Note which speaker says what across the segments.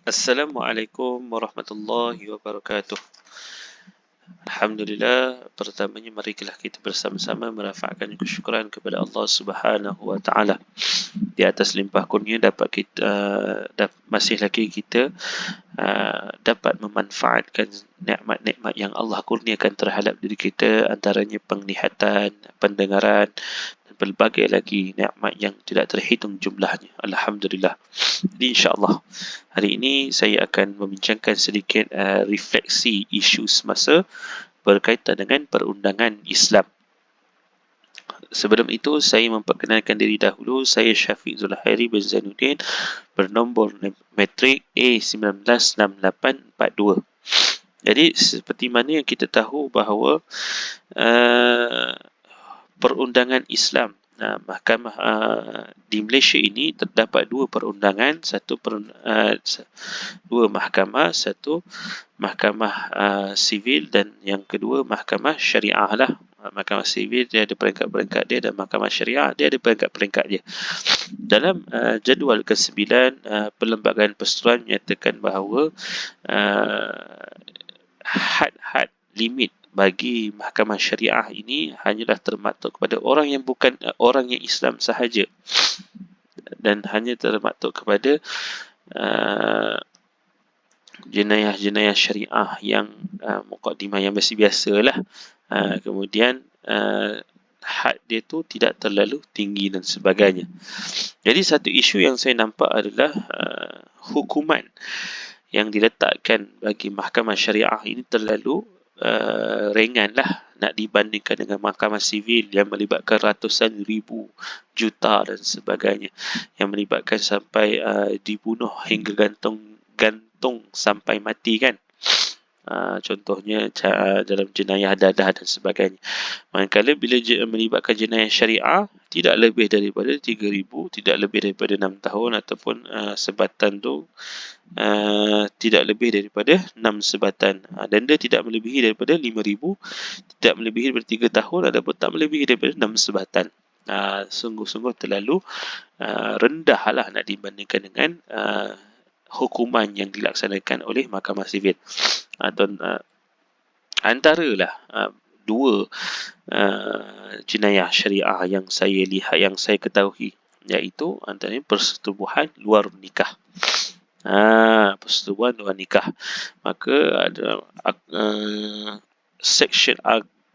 Speaker 1: Assalamualaikum warahmatullahi wabarakatuh. Alhamdulillah, pertamanya marilah kita bersama-sama merafakkan kesyukuran kepada Allah Subhanahu wa taala di atas limpah kurnia dapat kita masih lagi kita dapat memanfaatkan nikmat-nikmat yang Allah kurniakan terhadap diri kita, antaranya penglihatan, pendengaran dan pelbagai lagi nikmat yang tidak terhitung jumlahnya. Alhamdulillah. Jadi insya-Allah hari ini saya akan membincangkan sedikit refleksi isu semasa berkaitan dengan perundangan Islam. Sebelum itu, saya memperkenalkan diri dahulu. Saya Syafiq Zulhairi bin Zainuddin, bernombor metrik A196842. Jadi, seperti mana yang kita tahu bahawa perundangan Islam, mahkamah di Malaysia ini terdapat dua perundangan, dua mahkamah, satu mahkamah sivil dan yang kedua mahkamah syariah lah. Mahkamah sivil dia ada peringkat-peringkat dia dan mahkamah syariah dia ada peringkat-peringkat dia. Dalam jadual ke-9 Perlembagaan Persetujuan menyatakan bahawa had-had limit bagi mahkamah syariah ini hanyalah termaktub kepada orang yang bukan orang yang Islam sahaja, dan hanya termaktub kepada jenayah-jenayah syariah yang muqaddimah yang biasa-biasalah. Kemudian had dia tu tidak terlalu tinggi dan sebagainya. Jadi satu isu yang saya nampak adalah hukuman yang diletakkan bagi mahkamah syariah ini terlalu ringanlah nak dibandingkan dengan mahkamah sivil yang melibatkan ratusan ribu, juta dan sebagainya, yang melibatkan sampai dibunuh hingga gantung sampai mati kan. Contohnya dalam jenayah dadah dan sebagainya. Manakala bila melibatkan jenayah syariah, tidak lebih daripada 3,000, tidak lebih daripada 6 tahun, ataupun sebatan tu tidak lebih daripada 6 sebatan. Denda tidak melebihi daripada 5,000, tidak melebihi daripada 3 tahun, ataupun tak melebihi daripada 6 sebatan. Sungguh-sungguh terlalu rendah lah nak dibandingkan dengan hukuman yang dilaksanakan oleh mahkamah sivil. Antaralah dua jenayah syariah yang saya lihat, yang saya ketahui, iaitu antaranya persetubuhan luar nikah. Persetubuhan luar nikah. Maka ada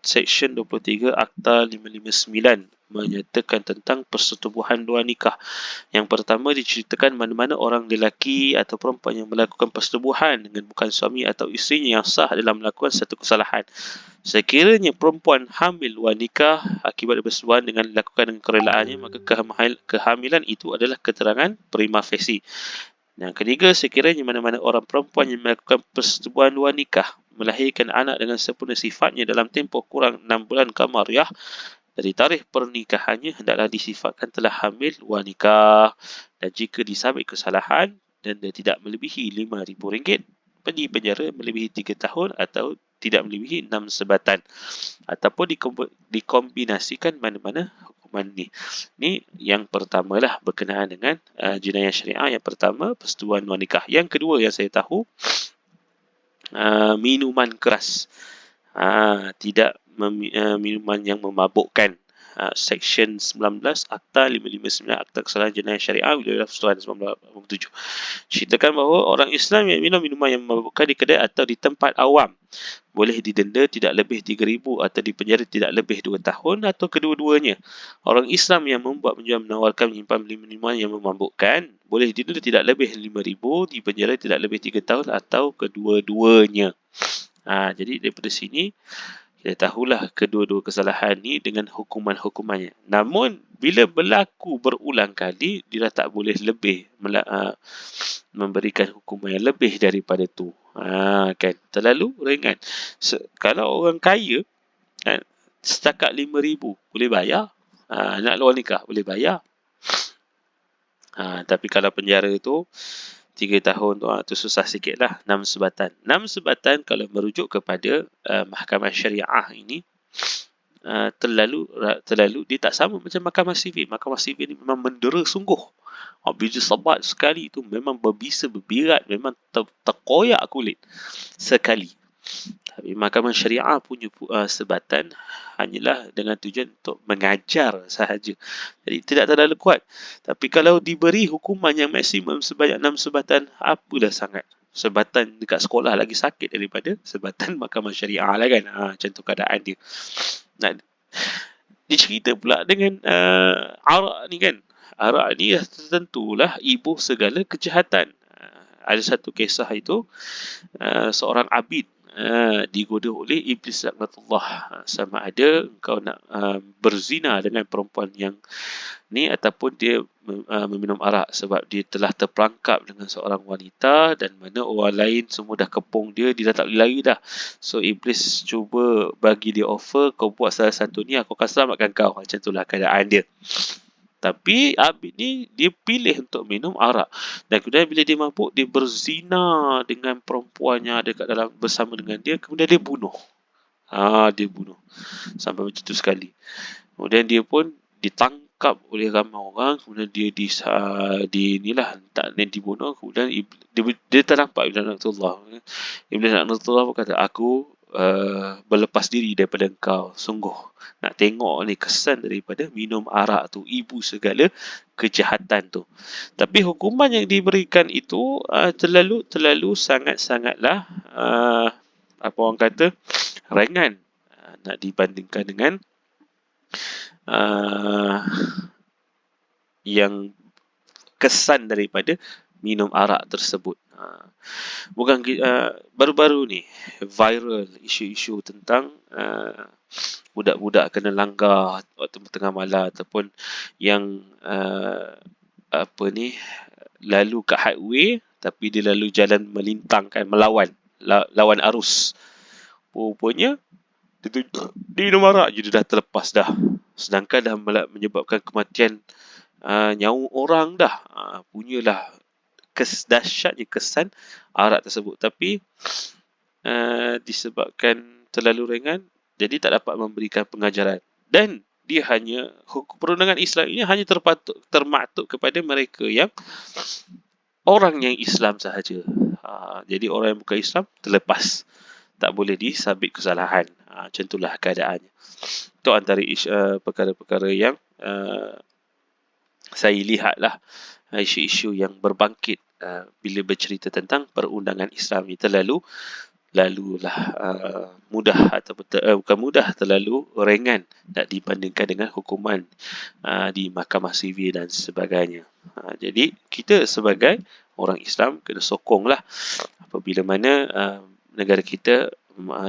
Speaker 1: Seksyen 23 Akta 559 menyatakan tentang persetubuhan luar nikah. Yang pertama diceritakan mana-mana orang lelaki atau perempuan yang melakukan persetubuhan dengan bukan suami atau isterinya yang sah dalam melakukan satu kesalahan. Sekiranya perempuan hamil luar nikah akibat persetubuhan dengan dilakukan dengan kerelaannya, maka kehamilan itu adalah keterangan prima facie. Yang ketiga, sekiranya mana-mana orang perempuan yang melakukan persetubuhan luar nikah melahirkan anak dengan sempurna sifatnya dalam tempoh kurang 6 bulan kamariah dari tarikh pernikahannya, hendaklah disifatkan telah hamil luar nikah. Dan jika disabit kesalahan, denda tidak melebihi RM5,000, penjara melebihi 3 tahun atau tidak melebihi 6 sebatan, ataupun dikombinasikan mana-mana hukuman ni. Ni yang pertama lah berkenaan dengan jenayah syariah. Yang pertama, persetubuhan luar nikah. Yang kedua yang saya tahu, minuman keras. Tidak minuman yang memabukkan. Seksyen 19 Akta 559 Akta Kesalahan Jenayah Syariah Wilayah Persetubuhan 1987 ceritakan bahawa orang Islam yang minum minuman yang memabukkan di kedai atau di tempat awam boleh didenda tidak lebih 3,000 atau dipenjara tidak lebih 2 tahun atau kedua-duanya. Orang Islam yang membuat, menjual, menawarkan, menyimpan minuman yang memabukkan boleh didenda tidak lebih 5,000, dipenjara tidak lebih 3 tahun atau kedua-duanya. Jadi daripada sini kita tahulah kedua-dua kesalahan ni dengan hukuman-hukumannya. Namun bila berlaku berulang kali, dia tak boleh lebih memberikan hukuman yang lebih daripada tu. Kan terlalu ringan. Kalau orang kaya kan, setakat 5,000 boleh bayar. Nak luar nikah boleh bayar. Tapi kalau penjara tu 3 tahun tu susah sikit lah. 6 sebatan. 6 sebatan kalau merujuk kepada mahkamah syariah ini terlalu dia tak sama macam mahkamah sivil. Mahkamah sivil ni memang mendera sungguh. Bila sebat sekali tu memang berbisa berbirat, memang terkoyak kulit sekali. Tapi mahkamah syariah punya sebatan hanyalah dengan tujuan untuk mengajar sahaja. Jadi tidak terlalu kuat. Tapi kalau diberi hukuman yang maksimum sebanyak 6 sebatan, apalah sangat. Sebatan dekat sekolah lagi sakit daripada sebatan mahkamah syariah lah kan. Macam tu keadaan dia. Nah, dia cerita pula dengan arak ni kan. Arak ni tentulah ibu segala kejahatan. Ada satu kisah itu, seorang abid digoda oleh iblis laknatullah, sama ada engkau nak berzina dengan perempuan yang ni ataupun dia meminum arak, sebab dia telah terperangkap dengan seorang wanita dan mana orang lain semua dah kepung dia dah tak boleh lari dah. So iblis cuba bagi dia offer, kau buat salah satu ni aku akan selamatkan kau. Macam itulah keadaan dia. Tapi Abid ni dia pilih untuk minum arak. Dan kemudian bila dia mabuk, dia berzina dengan perempuan yang ada kat dalam bersama dengan dia. Kemudian dia bunuh. Dia bunuh. Sampai macam tu sekali. Kemudian dia pun ditangkap oleh ramai orang. Kemudian dia dibunuh. Kemudian dia ternampak Iblis Laknatullah. Iblis Laknatullah berkata, aku berlepas diri daripada engkau. Sungguh nak tengok ni kesan daripada minum arak tu, ibu segala kejahatan tu. Tapi hukuman yang diberikan itu terlalu sangatlah apa orang kata, ringan, nak dibandingkan dengan yang kesan daripada minum arak tersebut. Bukan baru-baru ni viral isu-isu tentang budak-budak kena langgar waktu tengah malam, ataupun yang lalu kat highway tapi dia lalu jalan melintang kan, lawan arus. Rupanya dia minum arak je, dia dah terlepas dah, sedangkan dah menyebabkan kematian nyawa orang dah. Punyalah dahsyatnya kesan arak tersebut. Tapi disebabkan terlalu ringan, jadi tak dapat memberikan pengajaran. Dan dia hanya, perundangan Islam ini hanya termaktub kepada mereka yang orang yang Islam sahaja. Jadi orang yang bukan Islam terlepas, tak boleh disabit kesalahan. Macam itulah keadaannya. Itu antara perkara-perkara yang saya lihatlah, isu-isu yang berbangkit bila bercerita tentang perundangan Islam ini lalulah mudah, ataupun bukan mudah, terlalu ringan nak dibandingkan dengan hukuman di mahkamah sivil dan sebagainya. Jadi kita sebagai orang Islam kena sokonglah apabila mana negara kita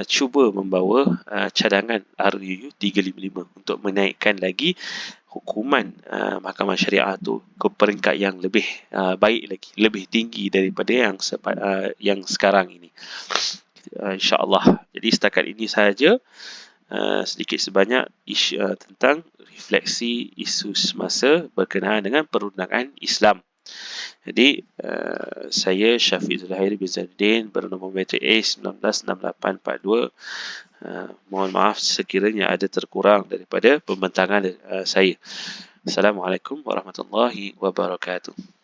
Speaker 1: cuba membawa cadangan RUU 355 untuk menaikkan lagi hukuman mahkamah syariah tu ke peringkat yang lebih baik lagi, lebih tinggi daripada yang sekarang ini. InsyaAllah. Jadi setakat ini sahaja sedikit sebanyak tentang refleksi isu semasa berkenaan dengan perundangan Islam. Jadi saya Syafiq Zulhairi bin Zainuddin bernombor metrik A196842. Mohon maaf sekiranya ada terkurang daripada pembentangan saya. Assalamualaikum warahmatullahi wabarakatuh.